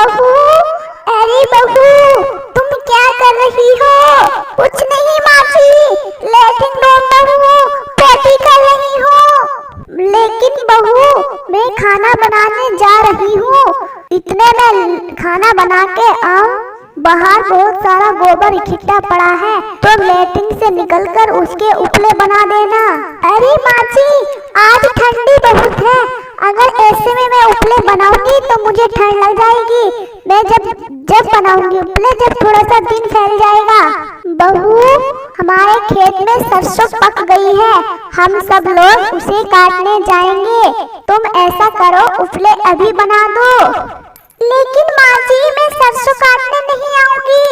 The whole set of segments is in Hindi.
बहू, अरे बहू, तुम क्या कर रही हो? कुछ नहीं माँ जी, लेकिन बहू पोटी कर रही हो। लेकिन बहू, मैं खाना बनाने जा रही हूँ। इतने में खाना बना के आऊं, बाहर बहुत सारा गोबर इकट्ठा पड़ा है, तो लेटिंग से निकलकर उसके उपले बना देना। अरे माँ जी, आज ठंडी बहुत है, अगर ऐसे में मैं उपले बनाऊंगी तो मुझे ठंड लग जाएगी। मैं जब बनाऊंगी उपले, जब थोड़ा सा दिन फैल जाएगा। बहू, हमारे खेत में सरसों पक गई है, हम सब लोग उसे काटने जाएंगे। तुम ऐसा करो, उपले अभी बना दो। लेकिन माँ जी, मैं सरसों काटने नहीं आऊंगी।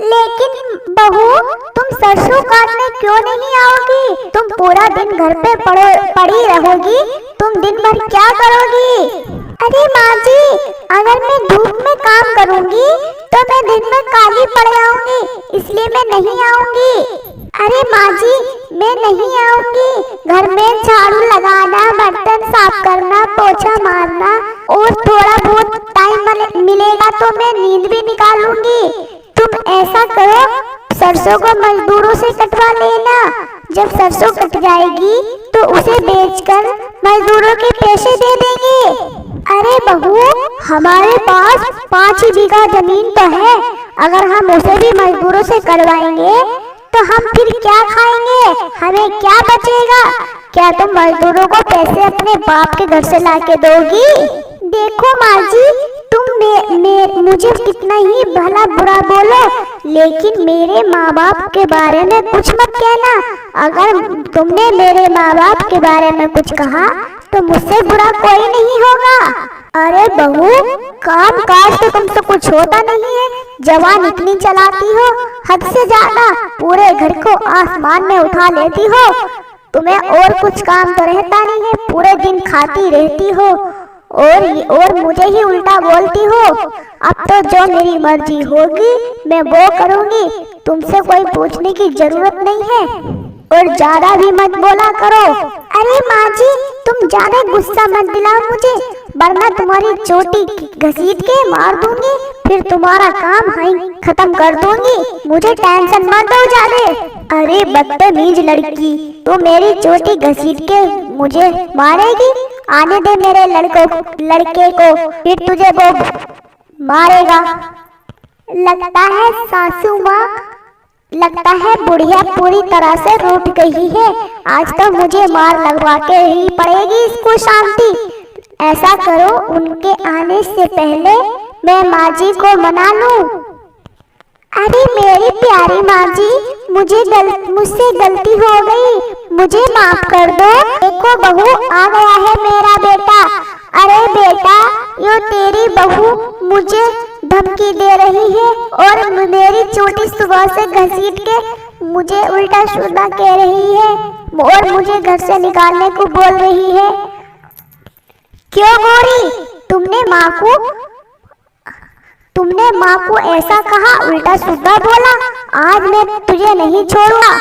लेकिन बहू, तुम सरसों काटने क्यों नहीं आओगी? तुम पूरा दिन घर पे पड़ी रहोगी, तुम दिन भर क्या करोगी? अरे माँ जी, अगर मैं धूप में काम करूंगी तो मैं दिन में काली पड़ जाऊंगी, इसलिए मैं नहीं आऊंगी। अरे माँ जी, मैं नहीं आऊंगी। घर में झाड़ू लगाना, बर्तन साफ करना, पोछा मारना और थोड़ा बहुत टाइम मिलेगा तो मैं नींद भी निकालूंगी। तुम ऐसा करो, सरसों को मजदूरों से कटवा लेना। जब सरसों कट जाएगी तो उसे बेचकर मजदूरों के पैसे दे देंगे। अरे बहू, हमारे पास 5 बीघा जमीन तो है, अगर हम उसे भी मजदूरों से करवाएंगे तो हम फिर क्या खाएंगे? हमें क्या बचेगा? क्या तुम मजदूरों को पैसे अपने बाप के घर से लाके दोगी? देखो माँ जी, तुम मुझे कितना ही भला बुरा बोलो, लेकिन मेरे माँ बाप के बारे में कुछ मत कहना। अगर तुमने मेरे माँ बाप के बारे में कुछ कहा तो मुझसे बुरा कोई नहीं होगा। अरे बहू, काम काज तो तुमसे कुछ होता नहीं है, जवान इतनी चलाती हो, हद से ज्यादा पूरे घर को आसमान में उठा लेती हो। तुम्हें और कुछ काम तो रहता नहीं है, पूरे दिन खाती रहती हो और मुझे ही उल्टा बोलती हो। अब तो जो मेरी मर्जी होगी मैं वो करूंगी, तुमसे कोई पूछने की जरूरत नहीं है। और ज्यादा भी मत बोला करो। अरे माँ जी, तुम ज्यादा गुस्सा मत दिलाओ मुझे, वरना तुम्हारी चोटी घसीट के मार दूंगी, फिर तुम्हारा काम खत्म कर दूंगी। मुझे टेंशन मत दो ज्यादा। अरे बदतमीज लड़की, तू मेरी चोटी घसीट के मुझे मारेगी? आने दे मेरे लड़के को, फिर तुझे वो मारेगा। लगता है सासू माँ, लगता है बुढ़िया पूरी तरह से रूठ गई है। आज तो मुझे मार लगवा के ही पड़ेगी इसको शांति। ऐसा करो, उनके आने से पहले मैं माँ जी को मना लूं। अरे मेरी प्यारी माँ जी, मुझसे गलती हो गई, मुझे माफ कर दो। देखो बहू, आ गया है मेरा बेटा। अरे बेटा, यो तेरी बहू मुझे धमकी दे रही है और मेरी चोटी सुबह से घसीट के मुझे उल्टा सीधा कह रही है और मुझे घर से निकालने को बोल रही है। क्यों गोरी, तुमने माँ को ऐसा कहा, उल्टा सीधा बोला? आज मैं तुझे नहीं छोड़ूंगा,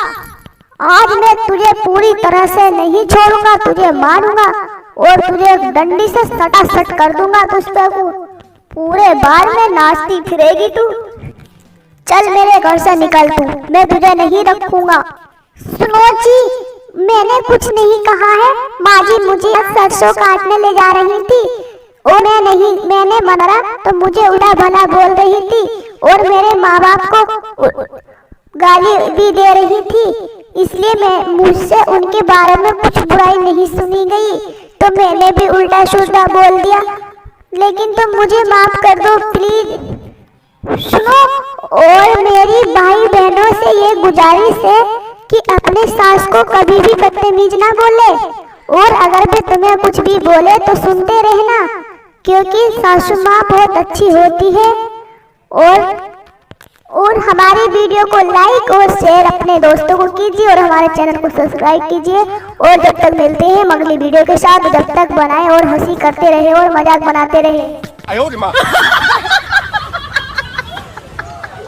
आज मैं तुझे पूरी तरह से नहीं छोड़ूंगा, तुझे मारूंगा और तुझे डंडी से सटासट कर दूंगा। तुझ पे पूरे बाल में नाचती फिरेगी तू। चल मेरे घर से निकल तू, मैं तुझे नहीं रखूंगा। सुनो जी, मैंने कुछ नहीं कहा है। माँ जी मुझे सरसों काटने ले जा रही थी और मैंने मना तो मुझे उल्टा भला बोल रही थी और मेरे माँ बाप को गाली भी दे रही थी, इसलिए मुझसे उनके बारे में कुछ बुराई नहीं सुनी गई, तो मैंने भी उल्टा सीधा बोल दिया। लेकिन तुम मुझे माफ कर दो प्लीज। सुनो, और मेरी भाई बहनों से ये गुजारिश है कि अपने सास को कभी भी बदतमीज ना बोले, और अगर वे तुम्हें कुछ भी बोले तो सुनते रहना, क्योंकि सासू माँ बहुत अच्छी होती है। और हमारी वीडियो को लाइक और शेयर अपने दोस्तों को कीजिए और हमारे चैनल को सब्सक्राइब कीजिए। और जब तक मिलते हैं अगली वीडियो के साथ, जब तक बनाएं और हंसी करते रहे और मजाक बनाते रहे।